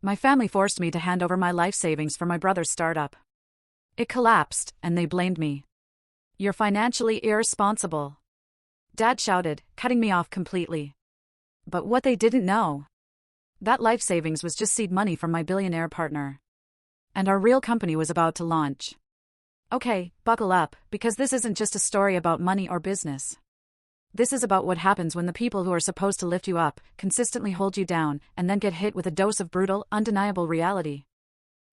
My family forced me to hand over my life savings for my brother's startup. It collapsed, and they blamed me. "You're financially irresponsible," Dad shouted, cutting me off completely. But what they didn't know, that life savings was just seed money from my billionaire partner. And our real company was about to launch. Okay, buckle up, because this isn't just a story about money or business. This is about what happens when the people who are supposed to lift you up consistently hold you down and then get hit with a dose of brutal, undeniable reality.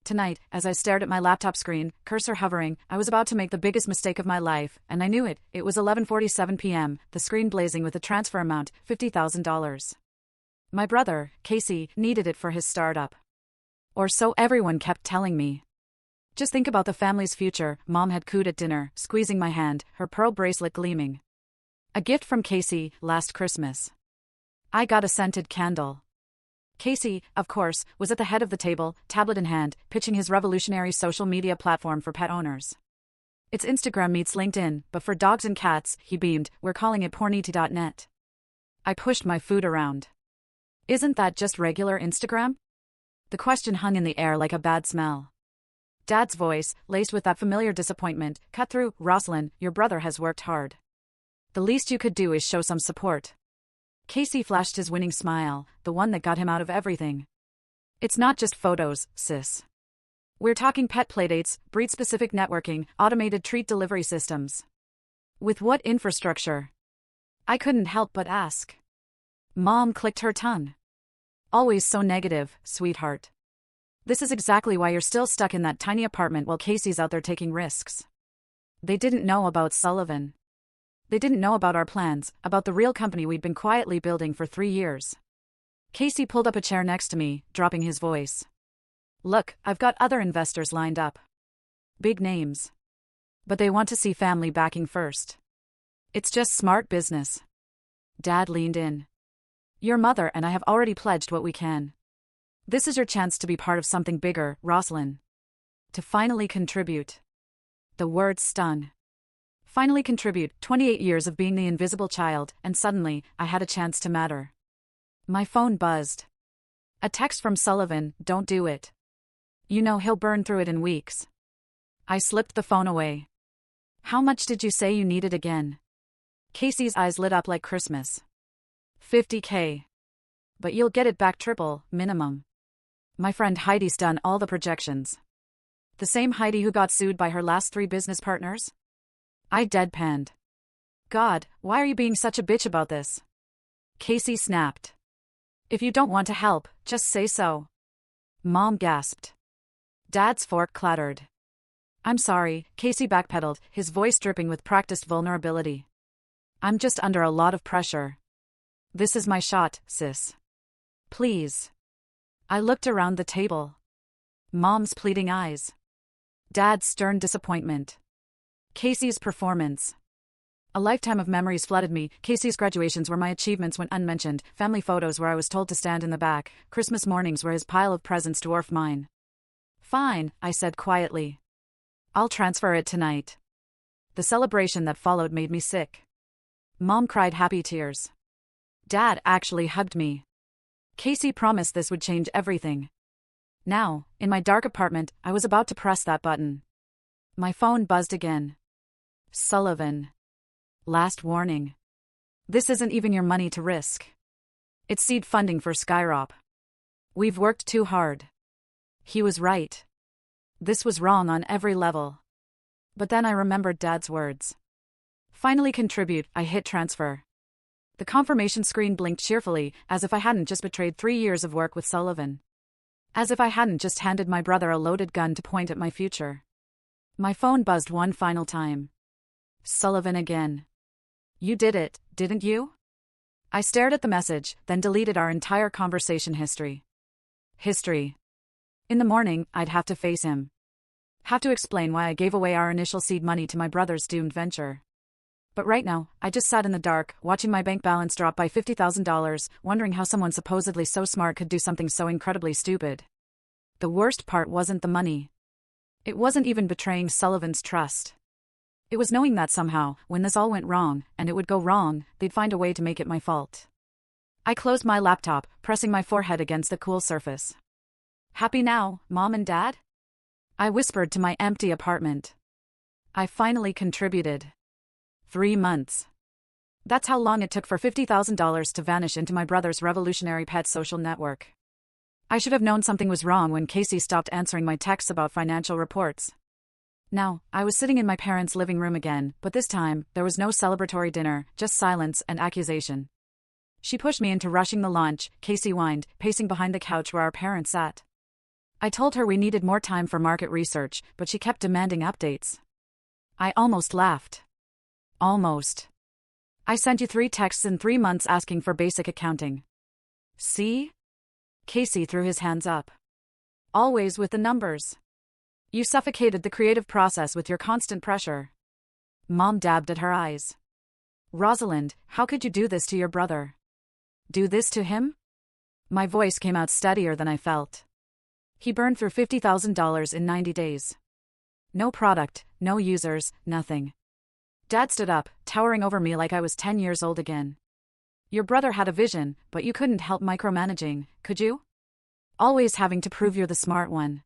Tonight, as I stared at my laptop screen, cursor hovering, I was about to make the biggest mistake of my life, and I knew it. It was 11:47 p.m., the screen blazing with a transfer amount, $50,000. My brother, Casey, needed it for his startup. Or so everyone kept telling me. Just think about the family's future. Mom had cooed at dinner, squeezing my hand, her pearl bracelet gleaming. A gift from Casey, last Christmas. I got a scented candle. Casey, of course, was at the head of the table, tablet in hand, pitching his revolutionary social media platform for pet owners. It's Instagram meets LinkedIn, but for dogs and cats, he beamed. We're calling it pornity.net. I pushed my food around. Isn't that just regular Instagram? The question hung in the air like a bad smell. Dad's voice, laced with that familiar disappointment, cut through. "Rosalind, your brother has worked hard. The least you could do is show some support." Casey flashed his winning smile, the one that got him out of everything. "It's not just photos, sis. We're talking pet playdates, breed-specific networking, automated treat delivery systems." "With what infrastructure?" I couldn't help but ask. Mom clicked her tongue. "Always so negative, sweetheart. This is exactly why you're still stuck in that tiny apartment while Casey's out there taking risks." They didn't know about Sullivan. They didn't know about our plans, about the real company we'd been quietly building for 3 years. Casey pulled up a chair next to me, dropping his voice. "Look, I've got other investors lined up. Big names. But they want to see family backing first. It's just smart business." Dad leaned in. "Your mother and I have already pledged what we can. This is your chance to be part of something bigger, Rosalind. To finally contribute." The word stung. Finally contribute, 28 years of being the invisible child, and suddenly, I had a chance to matter. My phone buzzed. A text from Sullivan, "Don't do it. You know he'll burn through it in weeks." I slipped the phone away. "How much did you say you needed again?" Casey's eyes lit up like Christmas. $50K. But you'll get it back triple, minimum. My friend Heidi's done all the projections. The same Heidi who got sued by her last 3 business partners? I deadpanned. "God, why are you being such a bitch about this?" Casey snapped. "If you don't want to help, just say so." Mom gasped. Dad's fork clattered. "I'm sorry," Casey backpedaled, his voice dripping with practiced vulnerability. "I'm just under a lot of pressure. This is my shot, sis. Please." I looked around the table. Mom's pleading eyes. Dad's stern disappointment. Casey's performance. A lifetime of memories flooded me. Casey's graduations where my achievements went unmentioned, family photos where I was told to stand in the back, Christmas mornings where his pile of presents dwarfed mine. "Fine," I said quietly. "I'll transfer it tonight." The celebration that followed made me sick. Mom cried happy tears. Dad actually hugged me. Casey promised this would change everything. Now, in my dark apartment, I was about to press that button. My phone buzzed again. "Sullivan. Last warning. This isn't even your money to risk. It's seed funding for Skyrop. We've worked too hard." He was right. This was wrong on every level. But then I remembered Dad's words. Finally contribute, I hit transfer. The confirmation screen blinked cheerfully, as if I hadn't just betrayed 3 years of work with Sullivan. As if I hadn't just handed my brother a loaded gun to point at my future. My phone buzzed one final time. Sullivan again. "You did it, didn't you?" I stared at the message, then deleted our entire conversation history. In the morning, I'd have to face him. Have to explain why I gave away our initial seed money to my brother's doomed venture. But right now, I just sat in the dark, watching my bank balance drop by $50,000, wondering how someone supposedly so smart could do something so incredibly stupid. The worst part wasn't the money. It wasn't even betraying Sullivan's trust. It was knowing that somehow, when this all went wrong, and it would go wrong, they'd find a way to make it my fault. I closed my laptop, pressing my forehead against the cool surface. Happy now, Mom and Dad? I whispered to my empty apartment. I finally contributed. 3 months. That's how long it took for $50,000 to vanish into my brother's revolutionary pet social network. I should have known something was wrong when Casey stopped answering my texts about financial reports. Now, I was sitting in my parents' living room again, but this time, there was no celebratory dinner, just silence and accusation. She pushed me into rushing the lunch, Casey whined, pacing behind the couch where our parents sat. I told her we needed more time for market research, but she kept demanding updates. I almost laughed. Almost. I sent you 3 texts in 3 months asking for basic accounting. See? Casey threw his hands up. Always with the numbers. You suffocated the creative process with your constant pressure. Mom dabbed at her eyes. Rosalind, how could you do this to your brother? Do this to him? My voice came out steadier than I felt. He burned through $50,000 in 90 days. No product, no users, nothing. Dad stood up, towering over me like I was 10 years old again. Your brother had a vision, but you couldn't help micromanaging, could you? Always having to prove you're the smart one.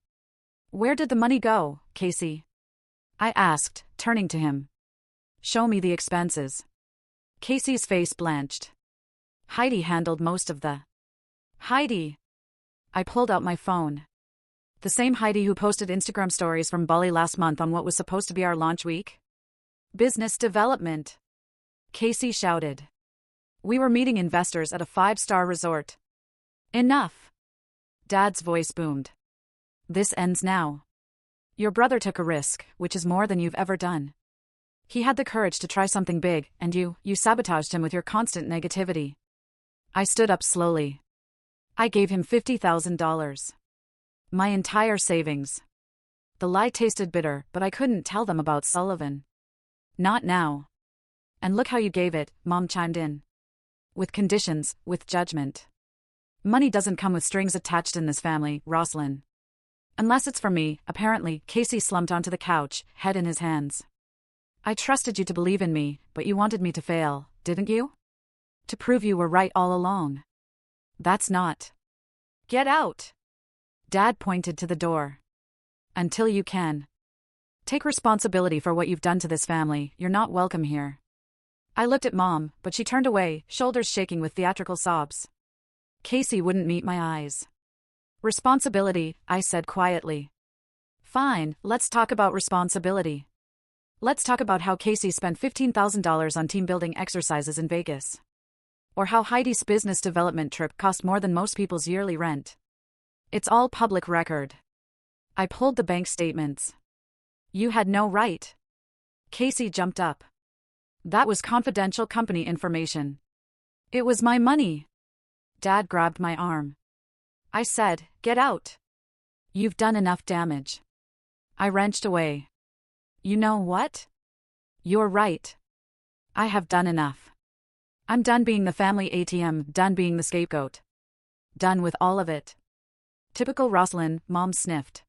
Where did the money go, Casey? I asked, turning to him. Show me the expenses. Casey's face blanched. Heidi handled most of the. Heidi. I pulled out my phone. The same Heidi who posted Instagram stories from Bali last month on what was supposed to be our launch week? Business development. Casey shouted. We were meeting investors at a 5-star resort. Enough. Dad's voice boomed. This ends now. Your brother took a risk, which is more than you've ever done. He had the courage to try something big, and you sabotaged him with your constant negativity. I stood up slowly. I gave him $50,000. My entire savings. The lie tasted bitter, but I couldn't tell them about Sullivan. Not now. And look how you gave it, Mom chimed in. With conditions, with judgment. Money doesn't come with strings attached in this family, Rosalind. Unless it's for me, apparently. Casey slumped onto the couch, head in his hands. I trusted you to believe in me, but you wanted me to fail, didn't you? To prove you were right all along. That's not. Get out. Dad pointed to the door. Until you can. Take responsibility for what you've done to this family, you're not welcome here. I looked at Mom, but she turned away, shoulders shaking with theatrical sobs. Casey wouldn't meet my eyes. Responsibility, I said quietly. Fine, let's talk about responsibility. Let's talk about how Casey spent $15,000 on team-building exercises in Vegas. Or how Heidi's business development trip cost more than most people's yearly rent. It's all public record. I pulled the bank statements. You had no right. Casey jumped up. That was confidential company information. It was my money. Dad grabbed my arm. I said, get out. You've done enough damage. I wrenched away. You know what? You're right. I have done enough. I'm done being the family ATM, done being the scapegoat. Done with all of it. Typical Rosalind, Mom sniffed.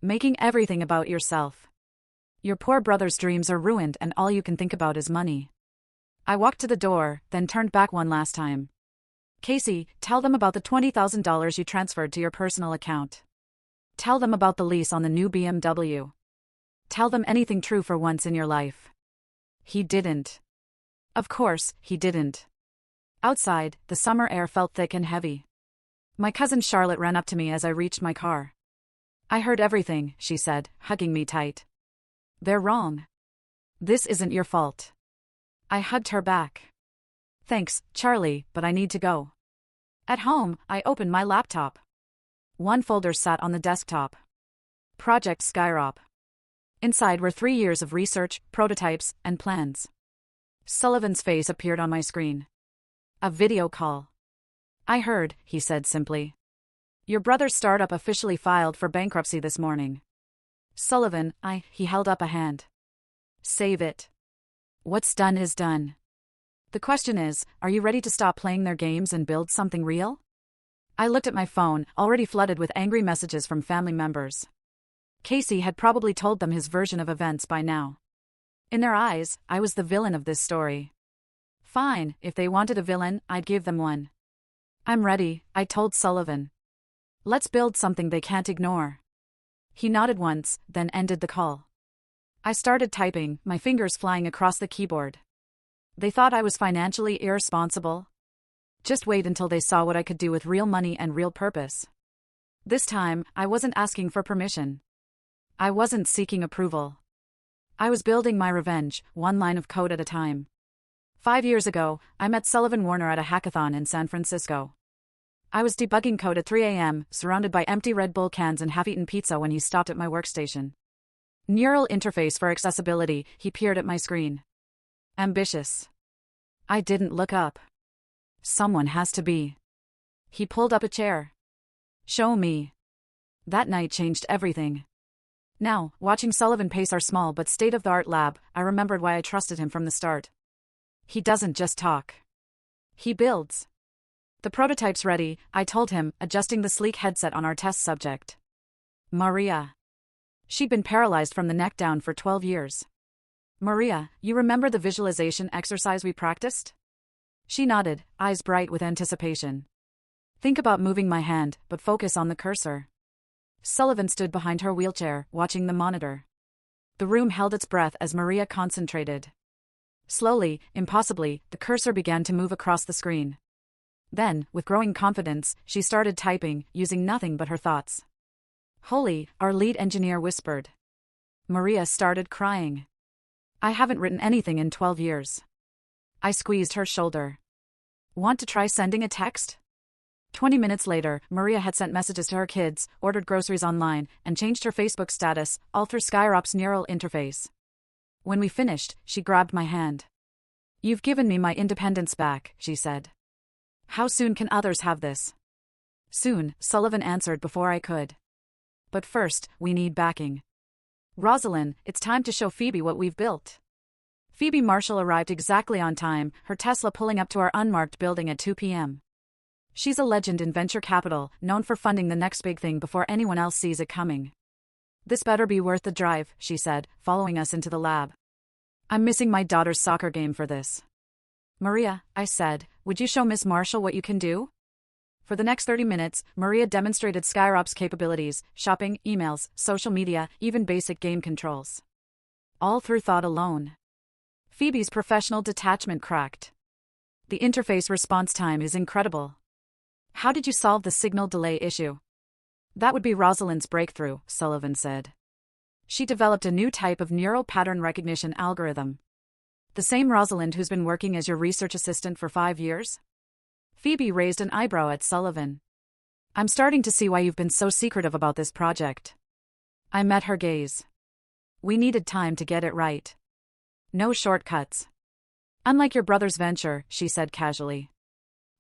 Making everything about yourself. Your poor brother's dreams are ruined and all you can think about is money. I walked to the door, then turned back one last time. Casey, tell them about the $20,000 you transferred to your personal account. Tell them about the lease on the new BMW. Tell them anything true for once in your life. He didn't. Of course, he didn't. Outside, the summer air felt thick and heavy. My cousin Charlotte ran up to me as I reached my car. I heard everything, she said, hugging me tight. They're wrong. This isn't your fault. I hugged her back. Thanks, Charlie, but I need to go. At home, I opened my laptop. One folder sat on the desktop. Project Skyrop. Inside were 3 years of research, prototypes, and plans. Sullivan's face appeared on my screen. A video call. I heard, he said simply. Your brother's startup officially filed for bankruptcy this morning. Sullivan, he held up a hand. Save it. What's done is done. The question is, are you ready to stop playing their games and build something real? I looked at my phone, already flooded with angry messages from family members. Casey had probably told them his version of events by now. In their eyes, I was the villain of this story. Fine, if they wanted a villain, I'd give them one. I'm ready, I told Sullivan. Let's build something they can't ignore. He nodded once, then ended the call. I started typing, my fingers flying across the keyboard. They thought I was financially irresponsible? Just wait until they saw what I could do with real money and real purpose. This time, I wasn't asking for permission. I wasn't seeking approval. I was building my revenge, one line of code at a time. 5 years ago, I met Sullivan Warner at a hackathon in San Francisco. I was debugging code at 3 a.m., surrounded by empty Red Bull cans and half-eaten pizza when he stopped at my workstation. Neural interface for accessibility, he peered at my screen. Ambitious. I didn't look up. Someone has to be. He pulled up a chair. Show me. That night changed everything. Now, watching Sullivan pace our small but state-of-the-art lab, I remembered why I trusted him from the start. He doesn't just talk. He builds. The prototype's ready, I told him, adjusting the sleek headset on our test subject. Maria. She'd been paralyzed from the neck down for 12 years. Maria, you remember the visualization exercise we practiced? She nodded, eyes bright with anticipation. Think about moving my hand, but focus on the cursor. Sullivan stood behind her wheelchair, watching the monitor. The room held its breath as Maria concentrated. Slowly, impossibly, the cursor began to move across the screen. Then, with growing confidence, she started typing, using nothing but her thoughts. Holy, our lead engineer whispered. Maria started crying. I haven't written anything in 12 years. I squeezed her shoulder. Want to try sending a text? 20 minutes later, Maria had sent messages to her kids, ordered groceries online, and changed her Facebook status, all through Skyrop's neural interface. When we finished, she grabbed my hand. You've given me my independence back, she said. How soon can others have this? Soon, Sullivan answered before I could. But first, we need backing. Rosalind, it's time to show Phoebe what we've built. Phoebe Marshall arrived exactly on time, her Tesla pulling up to our unmarked building at 2 p.m. She's a legend in venture capital, known for funding the next big thing before anyone else sees it coming. This better be worth the drive, she said, following us into the lab. I'm missing my daughter's soccer game for this. Maria, I said, would you show Miss Marshall what you can do? For the next 30 minutes, Maria demonstrated Skyrop's capabilities, shopping, emails, social media, even basic game controls. All through thought alone. Phoebe's professional detachment cracked. The interface response time is incredible. How did you solve the signal delay issue? That would be Rosalind's breakthrough, Sullivan said. She developed a new type of neural pattern recognition algorithm. The same Rosalind who's been working as your research assistant for 5 years? Phoebe raised an eyebrow at Sullivan. I'm starting to see why you've been so secretive about this project. I met her gaze. We needed time to get it right. No shortcuts. Unlike your brother's venture, she said casually.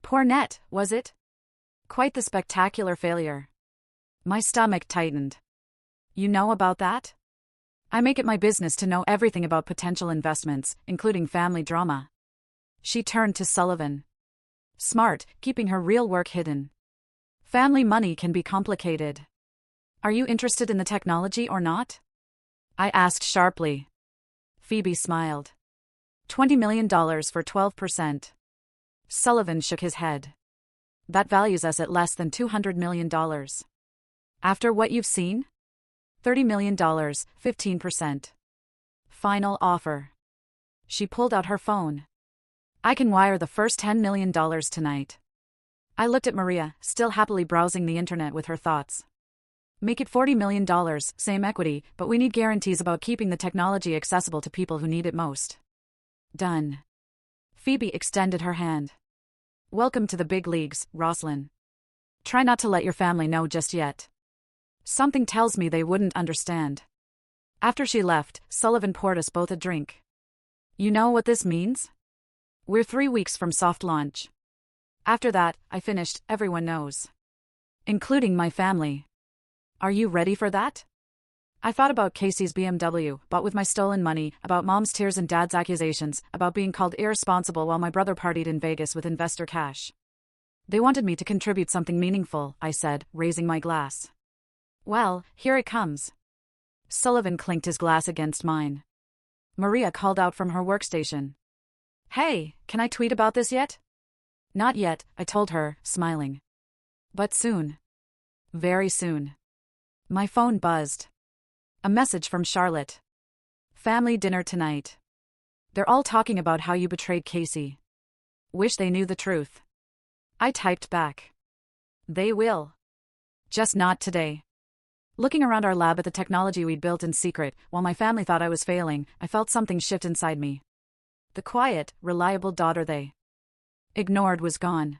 Poor net, was it? Quite the spectacular failure. My stomach tightened. You know about that? I make it my business to know everything about potential investments, including family drama. She turned to Sullivan. Smart, keeping her real work hidden. Family money can be complicated. Are you interested in the technology or not? I asked sharply. Phoebe smiled. $20 million for 12%. Sullivan shook his head. That values us at less than $200 million. After what you've seen? $30 million, 15%. Final offer. She pulled out her phone. I can wire the first $10 million tonight. I looked at Maria, still happily browsing the internet with her thoughts. Make it $40 million, same equity, but we need guarantees about keeping the technology accessible to people who need it most. Done. Phoebe extended her hand. Welcome to the big leagues, Rosalind. Try not to let your family know just yet. Something tells me they wouldn't understand. After she left, Sullivan poured us both a drink. You know what this means? We're 3 weeks from soft launch. After that, I finished, everyone knows. Including my family. Are you ready for that? I thought about Casey's BMW, bought with my stolen money, about mom's tears and dad's accusations, about being called irresponsible while my brother partied in Vegas with investor cash. They wanted me to contribute something meaningful, I said, raising my glass. Well, here it comes. Sullivan clinked his glass against mine. Maria called out from her workstation. Hey, can I tweet about this yet? Not yet, I told her, smiling. But soon. Very soon. My phone buzzed. A message from Charlotte. Family dinner tonight. They're all talking about how you betrayed Casey. Wish they knew the truth. I typed back. They will. Just not today. Looking around our lab at the technology we'd built in secret, while my family thought I was failing, I felt something shift inside me. The quiet, reliable daughter they ignored was gone.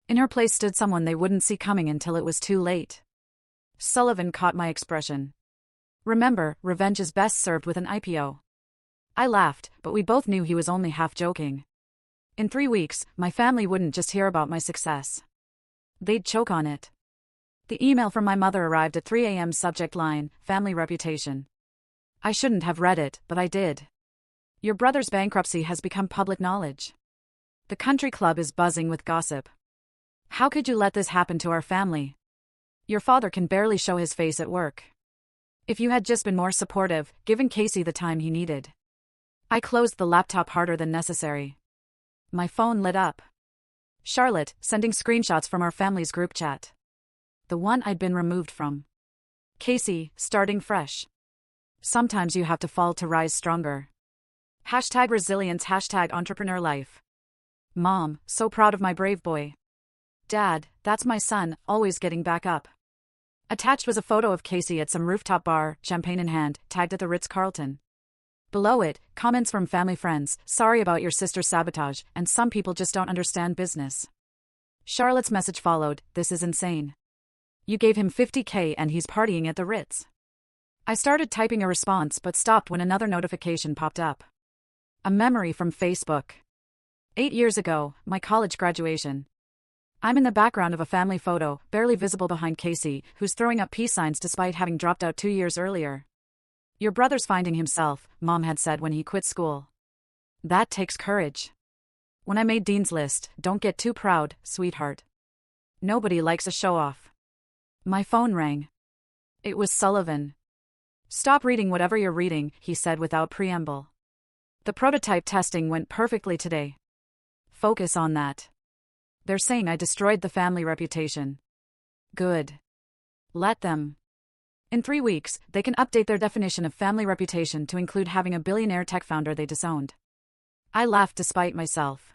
In her place stood someone they wouldn't see coming until it was too late. Sullivan caught my expression. Remember, revenge is best served with an IPO. I laughed, but we both knew he was only half joking. In 3 weeks, my family wouldn't just hear about my success. They'd choke on it. The email from my mother arrived at 3 a.m. Subject line, family reputation. I shouldn't have read it, but I did. Your brother's bankruptcy has become public knowledge. The country club is buzzing with gossip. How could you let this happen to our family? Your father can barely show his face at work. If you had just been more supportive, given Casey the time he needed. I closed the laptop harder than necessary. My phone lit up. Charlotte, sending screenshots from our family's group chat. The one I'd been removed from. Casey, starting fresh. Sometimes you have to fall to rise stronger. #resilience, #entrepreneur life. Mom, so proud of my brave boy. Dad, that's my son, always getting back up. Attached was a photo of Casey at some rooftop bar, champagne in hand, tagged at the Ritz-Carlton. Below it, comments from family friends, sorry about your sister's sabotage, and some people just don't understand business. Charlotte's message followed, this is insane. You gave him $50K and he's partying at the Ritz. I started typing a response but stopped when another notification popped up. A memory from Facebook. 8 years ago, my college graduation. I'm in the background of a family photo, barely visible behind Casey, who's throwing up peace signs despite having dropped out 2 years earlier. Your brother's finding himself, Mom had said when he quit school. That takes courage. When I made Dean's List, don't get too proud, sweetheart. Nobody likes a show-off. My phone rang. It was Sullivan. Stop reading whatever you're reading, he said without preamble. The prototype testing went perfectly today. Focus on that. They're saying I destroyed the family reputation. Good. Let them. In 3 weeks, they can update their definition of family reputation to include having a billionaire tech founder they disowned. I laughed despite myself.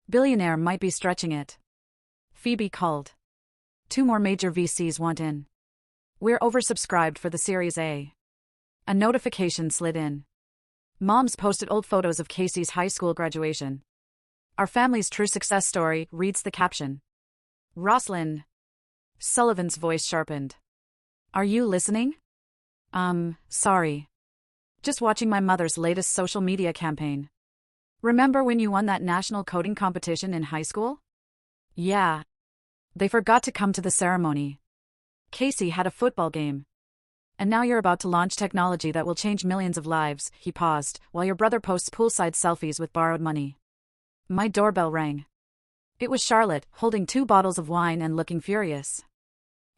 Billionaire might be stretching it. Phoebe called. 2 more major VCs want in. We're oversubscribed for the Series A. A notification slid in. Moms posted old photos of Casey's high school graduation. Our family's true success story, reads the caption. Roslyn. Sullivan's voice sharpened. Are you listening? Sorry. Just watching my mother's latest social media campaign. Remember when you won that national coding competition in high school? Yeah. They forgot to come to the ceremony. Casey had a football game. And now you're about to launch technology that will change millions of lives, he paused, while your brother posts poolside selfies with borrowed money. My doorbell rang. It was Charlotte, holding 2 bottles of wine and looking furious.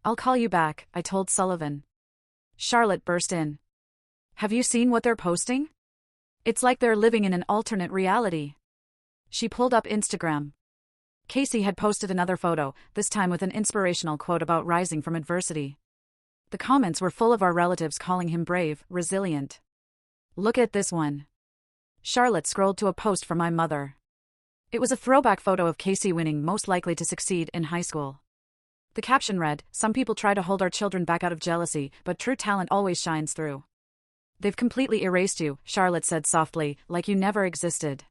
I'll call you back, I told Sullivan. Charlotte burst in. Have you seen what they're posting? It's like they're living in an alternate reality. She pulled up Instagram. Casey had posted another photo, this time with an inspirational quote about rising from adversity. The comments were full of our relatives calling him brave, resilient. Look at this one. Charlotte scrolled to a post from my mother. It was a throwback photo of Casey winning Most Likely to Succeed in high school. The caption read, some people try to hold our children back out of jealousy, but true talent always shines through. They've completely erased you, Charlotte said softly, like you never existed.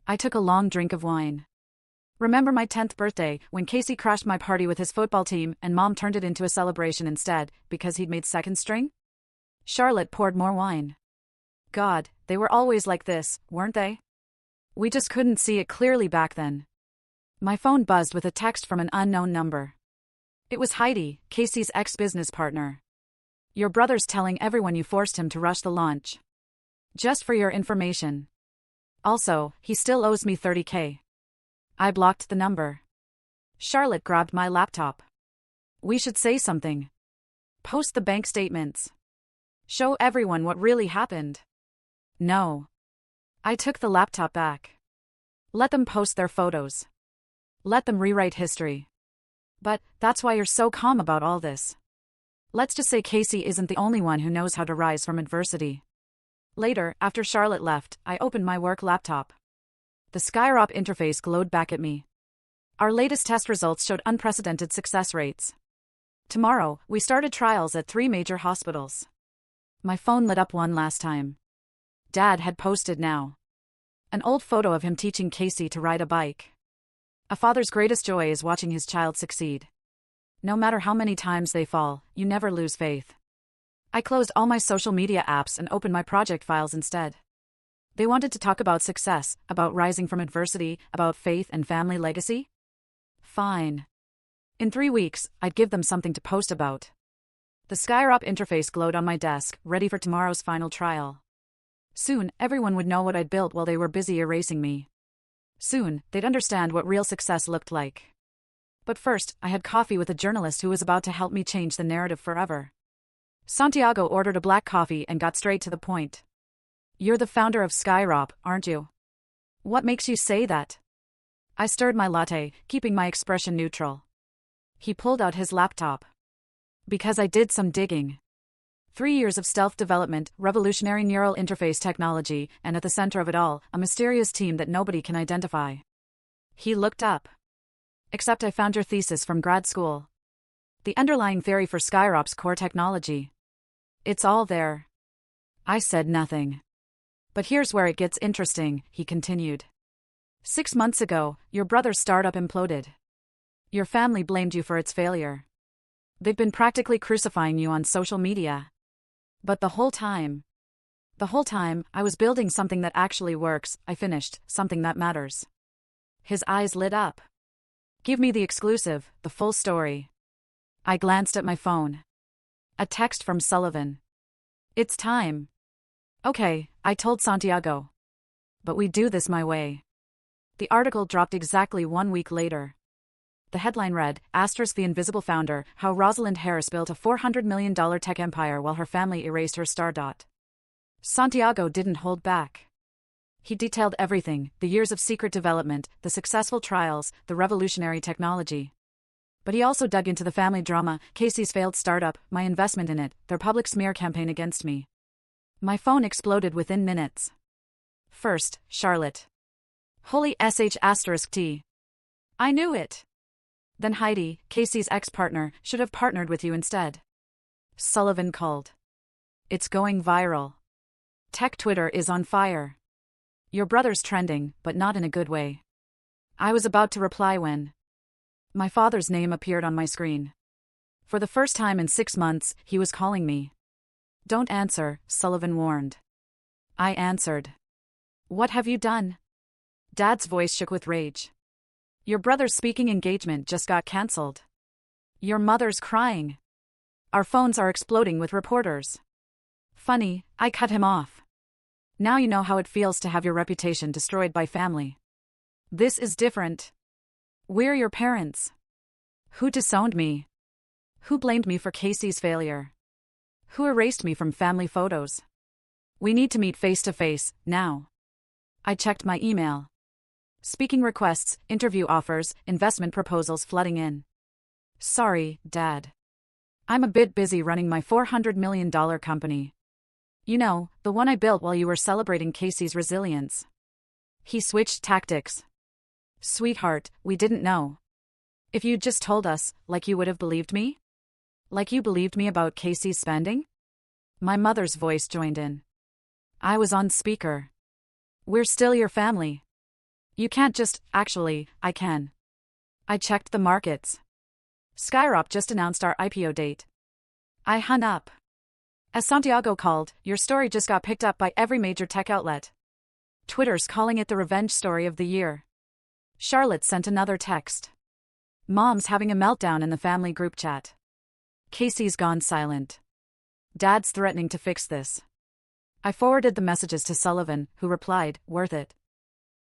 I took a long drink of wine. Remember my 10th birthday, when Casey crashed my party with his football team and Mom turned it into a celebration instead, because he'd made second string? Charlotte poured more wine. God, they were always like this, weren't they? We just couldn't see it clearly back then. My phone buzzed with a text from an unknown number. It was Heidi, Casey's ex-business partner. Your brother's telling everyone you forced him to rush the launch. Just for your information. Also, he still owes me $30K. I blocked the number. Charlotte grabbed my laptop. We should say something. Post the bank statements. Show everyone what really happened. No. I took the laptop back. Let them post their photos. Let them rewrite history. But that's why you're so calm about all this. Let's just say Casey isn't the only one who knows how to rise from adversity. Later, after Charlotte left, I opened my work laptop. The Skyrop interface glowed back at me. Our latest test results showed unprecedented success rates. Tomorrow, we started trials at 3 major hospitals. My phone lit up one last time. Dad had posted now. An old photo of him teaching Casey to ride a bike. A father's greatest joy is watching his child succeed. No matter how many times they fall, you never lose faith. I closed all my social media apps and opened my project files instead. They wanted to talk about success, about rising from adversity, about faith and family legacy? Fine. In 3 weeks, I'd give them something to post about. The Skyrop interface glowed on my desk, ready for tomorrow's final trial. Soon, everyone would know what I'd built while they were busy erasing me. Soon, they'd understand what real success looked like. But first, I had coffee with a journalist who was about to help me change the narrative forever. Santiago ordered a black coffee and got straight to the point. You're the founder of Skyrop, aren't you? What makes you say that? I stirred my latte, keeping my expression neutral. He pulled out his laptop. Because I did some digging. 3 years of stealth development, revolutionary neural interface technology, and at the center of it all, a mysterious team that nobody can identify. He looked up. Except I found your thesis from grad school. The underlying theory for Skyrop's core technology. It's all there. I said nothing. But here's where it gets interesting, he continued. 6 months ago, your brother's startup imploded. Your family blamed you for its failure. They've been practically crucifying you on social media. But the whole time, I was building something that actually works, I finished, something that matters. His eyes lit up. Give me the exclusive, the full story. I glanced at my phone. A text from Sullivan. It's time. Okay, I told Santiago. But we do this my way. The article dropped exactly 1 week later. The headline read, *The Invisible Founder, How Rosalind Harris Built a $400 million Tech Empire While Her Family Erased Her Star. Santiago didn't hold back. He detailed everything, the years of secret development, the successful trials, the revolutionary technology. But he also dug into the family drama, Casey's failed startup, my investment in it, their public smear campaign against me. My phone exploded within minutes. First, Charlotte. Holy sh**T. I knew it. Then Heidi, Casey's ex-partner, should have partnered with you instead. Sullivan called. It's going viral. Tech Twitter is on fire. Your brother's trending, but not in a good way. I was about to reply when my father's name appeared on my screen. For the first time in 6 months, he was calling me. Don't answer, Sullivan warned. I answered. What have you done? Dad's voice shook with rage. Your brother's speaking engagement just got cancelled. Your mother's crying. Our phones are exploding with reporters. Funny, I cut him off. Now you know how it feels to have your reputation destroyed by family. This is different. We're your parents. Who disowned me? Who blamed me for Casey's failure? Who erased me from family photos? We need to meet face to face, now. I checked my email. Speaking requests, interview offers, investment proposals flooding in. Sorry, Dad. I'm a bit busy running my $400 million company. You know, the one I built while you were celebrating Casey's resilience. He switched tactics. Sweetheart, we didn't know. If you'd just told us, like you would have believed me? Like you believed me about Casey's spending? My mother's voice joined in. I was on speaker. We're still your family. You can't just, actually, I can. I checked the markets. Skyrop just announced our IPO date. I hung up. As Santiago called, your story just got picked up by every major tech outlet. Twitter's calling it the revenge story of the year. Charlotte sent another text. Mom's having a meltdown in the family group chat. Casey's gone silent. Dad's threatening to fix this. I forwarded the messages to Sullivan, who replied, worth it.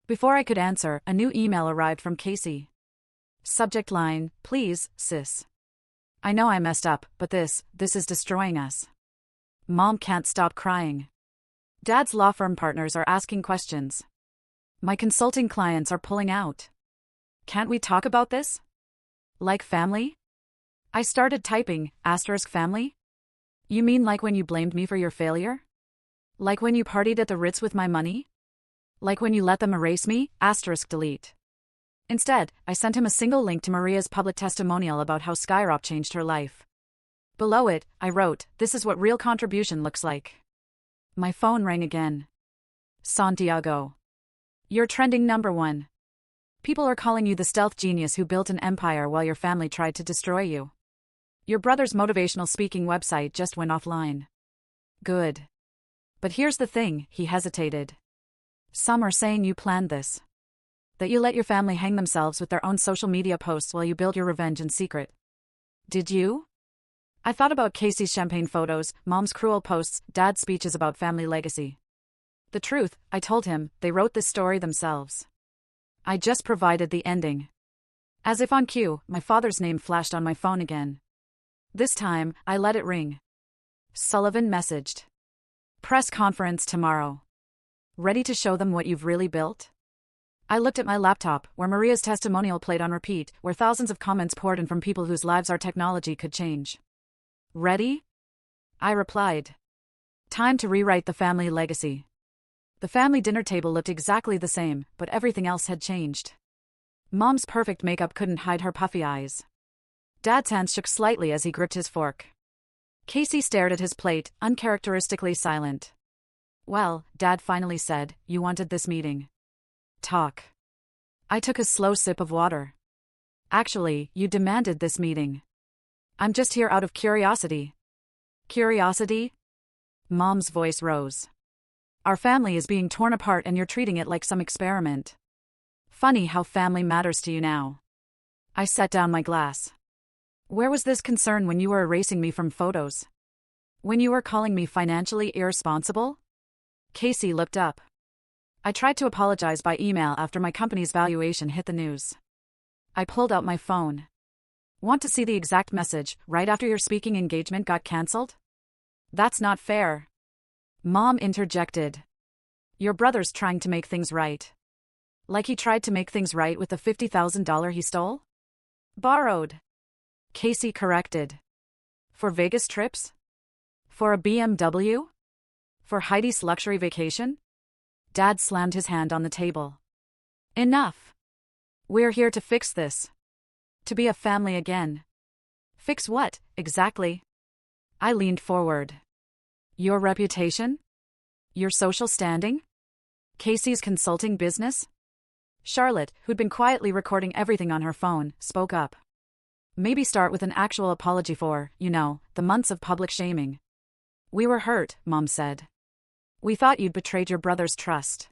Before I could answer, a new email arrived from Casey. Subject line, please, sis. I know I messed up, but this is destroying us. Mom can't stop crying. Dad's law firm partners are asking questions. My consulting clients are pulling out. Can't we talk about this? Like family? I started typing, *family? You mean like when you blamed me for your failure? Like when you partied at the Ritz with my money? Like when you let them erase me, *delete. Instead, I sent him a single link to Maria's public testimonial about how Skyrop changed her life. Below it, I wrote, "This is what real contribution looks like." My phone rang again. Santiago. You're trending #1. People are calling you the stealth genius who built an empire while your family tried to destroy you. Your brother's motivational speaking website just went offline. Good. But here's the thing, he hesitated. Some are saying you planned this. That you let your family hang themselves with their own social media posts while you build your revenge in secret. Did you? I thought about Casey's champagne photos, Mom's cruel posts, Dad's speeches about family legacy. The truth, I told him, they wrote this story themselves. I just provided the ending. As if on cue, my father's name flashed on my phone again. This time, I let it ring. Sullivan messaged. Press conference tomorrow. Ready to show them what you've really built? I looked at my laptop, where Maria's testimonial played on repeat, where thousands of comments poured in from people whose lives our technology could change. Ready? I replied. Time to rewrite the family legacy. The family dinner table looked exactly the same, but everything else had changed. Mom's perfect makeup couldn't hide her puffy eyes. Dad's hands shook slightly as he gripped his fork. Casey stared at his plate, uncharacteristically silent. Well, Dad finally said, you wanted this meeting. Talk. I took a slow sip of water. Actually, you demanded this meeting. I'm just here out of curiosity. Curiosity? Mom's voice rose. Our family is being torn apart and you're treating it like some experiment. Funny how family matters to you now. I set down my glass. Where was this concern when you were erasing me from photos? When you were calling me financially irresponsible? Casey looked up. I tried to apologize by email after my company's valuation hit the news. I pulled out my phone. Want to see the exact message, right after your speaking engagement got cancelled? That's not fair. Mom interjected. Your brother's trying to make things right. Like he tried to make things right with the $50,000 he stole? Borrowed. Casey corrected. For Vegas trips? For a BMW? For Heidi's luxury vacation? Dad slammed his hand on the table. Enough. We're here to fix this. To be a family again. Fix what, exactly? I leaned forward. Your reputation? Your social standing? Casey's consulting business? Charlotte, who'd been quietly recording everything on her phone, spoke up. Maybe start with an actual apology for, the months of public shaming. We were hurt, Mom said. We thought you'd betrayed your brother's trust.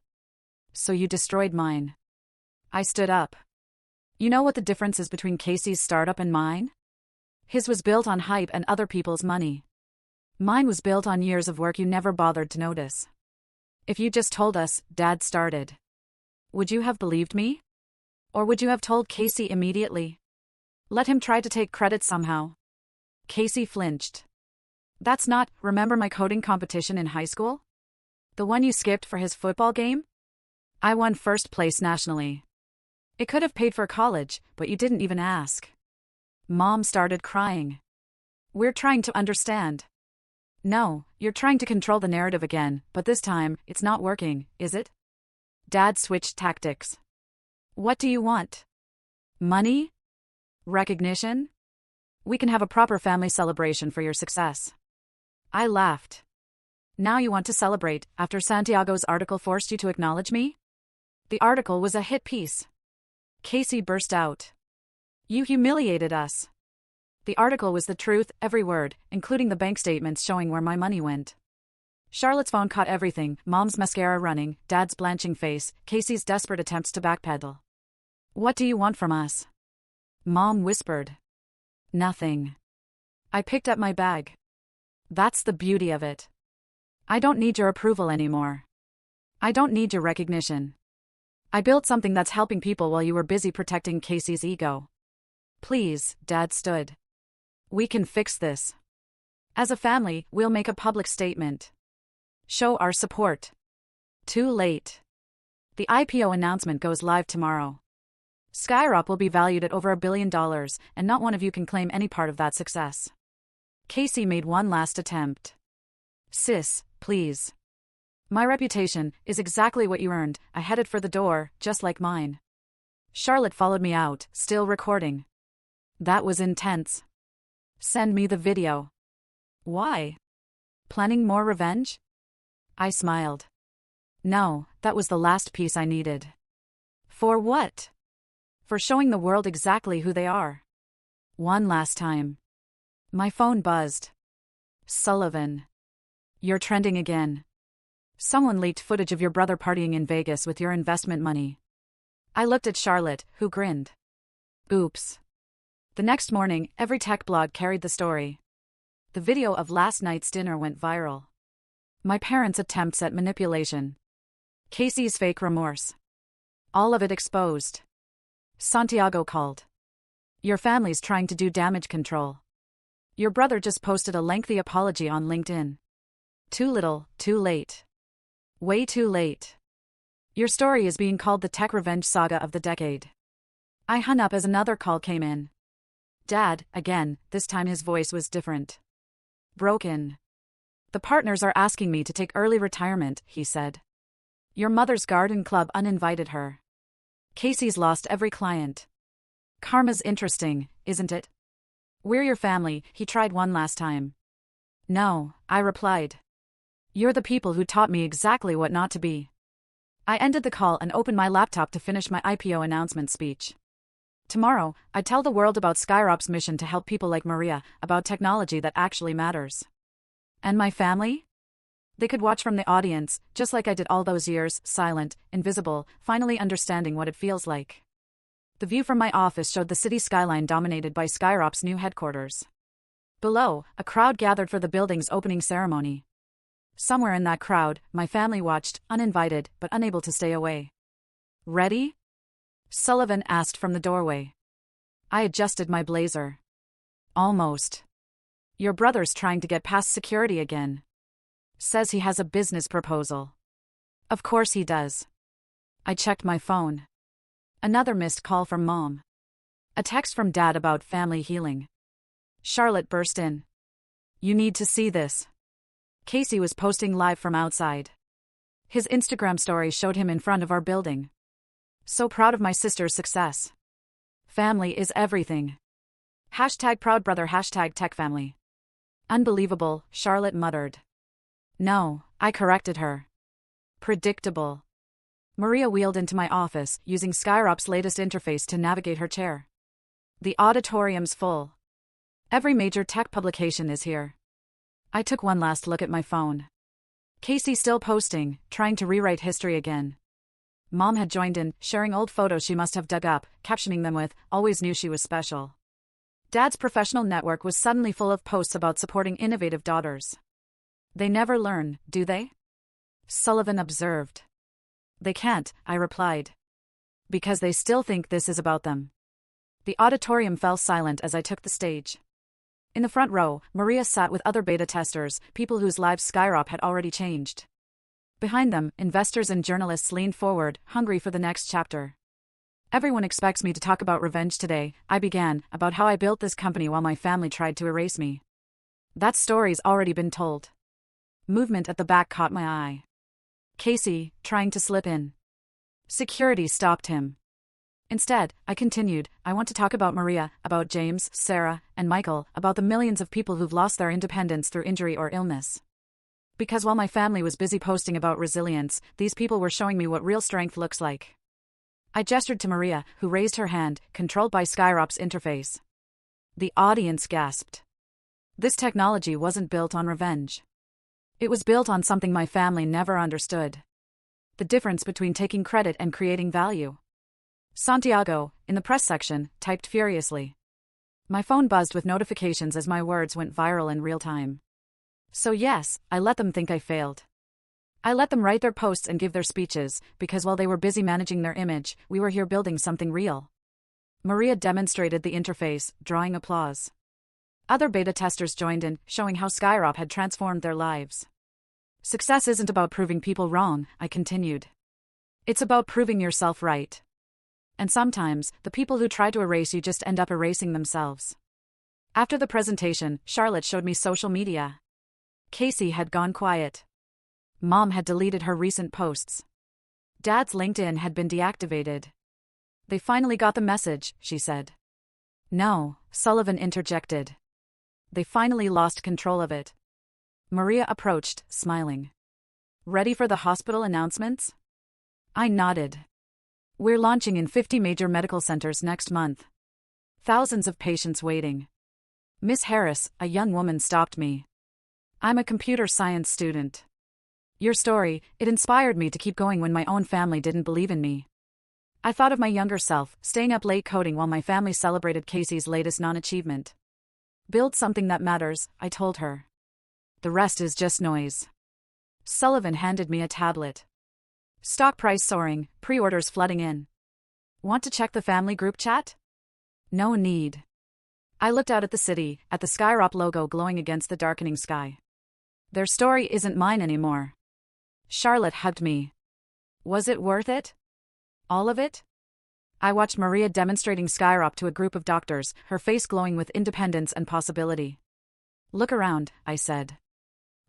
So you destroyed mine. I stood up. You know what the difference is between Casey's startup and mine? His was built on hype and other people's money. Mine was built on years of work you never bothered to notice. If you just told us, Dad started. Would you have believed me? Or would you have told Casey immediately? Let him try to take credit somehow. Casey flinched. That's not, remember my coding competition in high school? The one you skipped for his football game? I won first place nationally. It could have paid for college, but you didn't even ask. Mom started crying. We're trying to understand. No, you're trying to control the narrative again, but this time, it's not working, is it? Dad switched tactics. What do you want? Money? Recognition? We can have a proper family celebration for your success. I laughed. Now you want to celebrate, after Santiago's article forced you to acknowledge me? The article was a hit piece. Casey burst out. You humiliated us. The article was the truth, every word, including the bank statements showing where my money went. Charlotte's phone caught everything, Mom's mascara running, Dad's blanching face, Casey's desperate attempts to backpedal. What do you want from us? Mom whispered. Nothing. I picked up my bag. That's the beauty of it. I don't need your approval anymore. I don't need your recognition. I built something that's helping people while you were busy protecting Casey's ego. Please, Dad stood. We can fix this. As a family, we'll make a public statement. Show our support. Too late. The IPO announcement goes live tomorrow. Skyrop will be valued at over $1 billion, and not one of you can claim any part of that success. Casey made one last attempt. Sis, please. My reputation is exactly what you earned. I headed for the door, just like mine. Charlotte followed me out, still recording. That was intense. Send me the video. Why? Planning more revenge? I smiled. No, that was the last piece I needed. For what? For showing the world exactly who they are. One last time. My phone buzzed. Sullivan. You're trending again. Someone leaked footage of your brother partying in Vegas with your investment money. I looked at Charlotte, who grinned. Oops. The next morning, every tech blog carried the story. The video of last night's dinner went viral. My parents' attempts at manipulation. Casey's fake remorse. All of it exposed. Santiago called. Your family's trying to do damage control. Your brother just posted a lengthy apology on LinkedIn. Too little, too late. Way too late. Your story is being called the tech revenge saga of the decade. I hung up as another call came in. Dad, again, this time his voice was different. Broken. The partners are asking me to take early retirement, he said. Your mother's garden club uninvited her. Casey's lost every client. Karma's interesting, isn't it? We're your family, he tried one last time. No, I replied. You're the people who taught me exactly what not to be. I ended the call and opened my laptop to finish my IPO announcement speech. Tomorrow, I tell the world about Skyrop's mission to help people like Maria, about technology that actually matters. And my family? They could watch from the audience, just like I did all those years, silent, invisible, finally understanding what it feels like. The view from my office showed the city skyline dominated by Skyrop's new headquarters. Below, a crowd gathered for the building's opening ceremony. Somewhere in that crowd, my family watched, uninvited, but unable to stay away. Ready? Sullivan asked from the doorway. I adjusted my blazer. Almost. Your brother's trying to get past security again. Says he has a business proposal. Of course he does. I checked my phone. Another missed call from Mom. A text from Dad about family healing. Charlotte burst in. You need to see this. Casey was posting live from outside. His Instagram story showed him in front of our building. So proud of my sister's success. Family is everything. #proudbrother #techfamily. Unbelievable, Charlotte muttered. No, I corrected her. Predictable. Maria wheeled into my office, using Skyrop's latest interface to navigate her chair. The auditorium's full. Every major tech publication is here. I took one last look at my phone. Casey still posting, trying to rewrite history again. Mom had joined in, sharing old photos she must have dug up, captioning them with, always knew she was special. Dad's professional network was suddenly full of posts about supporting innovative daughters. They never learn, do they? Sullivan observed. They can't, I replied. Because they still think this is about them. The auditorium fell silent as I took the stage. In the front row, Maria sat with other beta testers, people whose lives Skyrop had already changed. Behind them, investors and journalists leaned forward, hungry for the next chapter. Everyone expects me to talk about revenge today, I began, about how I built this company while my family tried to erase me. That story's already been told. Movement at the back caught my eye. Casey, trying to slip in. Security stopped him. Instead, I continued, I want to talk about Maria, about James, Sarah, and Michael, about the millions of people who've lost their independence through injury or illness. Because while my family was busy posting about resilience, these people were showing me what real strength looks like. I gestured to Maria, who raised her hand, controlled by Skyrop's interface. The audience gasped. This technology wasn't built on revenge. It was built on something my family never understood. The difference between taking credit and creating value. Santiago, in the press section, typed furiously. My phone buzzed with notifications as my words went viral in real time. So yes, I let them think I failed. I let them write their posts and give their speeches, because while they were busy managing their image, we were here building something real. Maria demonstrated the interface, drawing applause. Other beta testers joined in, showing how Skyrop had transformed their lives. Success isn't about proving people wrong, I continued. It's about proving yourself right. And sometimes, the people who try to erase you just end up erasing themselves. After the presentation, Charlotte showed me social media. Casey had gone quiet. Mom had deleted her recent posts. Dad's LinkedIn had been deactivated. They finally got the message, she said. No, Sullivan interjected. They finally lost control of it. Maria approached, smiling. Ready for the hospital announcements? I nodded. We're launching in 50 major medical centers next month. Thousands of patients waiting. Miss Harris, a young woman, stopped me. I'm a computer science student. Your story, it inspired me to keep going when my own family didn't believe in me. I thought of my younger self, staying up late coding while my family celebrated Casey's latest non-achievement. Build something that matters, I told her. The rest is just noise. Sullivan handed me a tablet. Stock price soaring, pre-orders flooding in. Want to check the family group chat? No need. I looked out at the city, at the Skyrop logo glowing against the darkening sky. Their story isn't mine anymore. Charlotte hugged me. Was it worth it? All of it? I watched Maria demonstrating Skyrop to a group of doctors, her face glowing with independence and possibility. Look around, I said.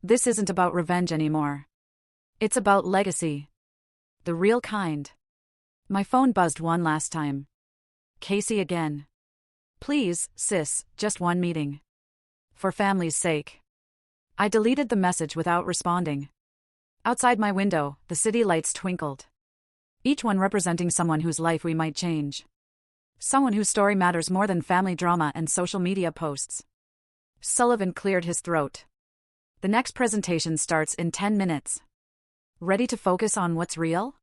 This isn't about revenge anymore. It's about legacy. The real kind. My phone buzzed one last time. Casey again. Please, sis, just one meeting. For family's sake. I deleted the message without responding. Outside my window, the city lights twinkled. Each one representing someone whose life we might change. Someone whose story matters more than family drama and social media posts. Sullivan cleared his throat. The next presentation starts in 10 minutes. Ready to focus on what's real?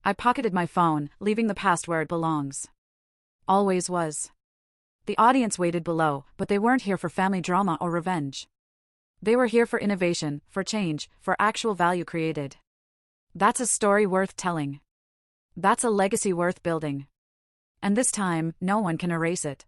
I pocketed my phone, leaving the past where it belongs. Always was. The audience waited below, but they weren't here for family drama or revenge. They were here for innovation, for change, for actual value created. That's a story worth telling. That's a legacy worth building. And this time, no one can erase it.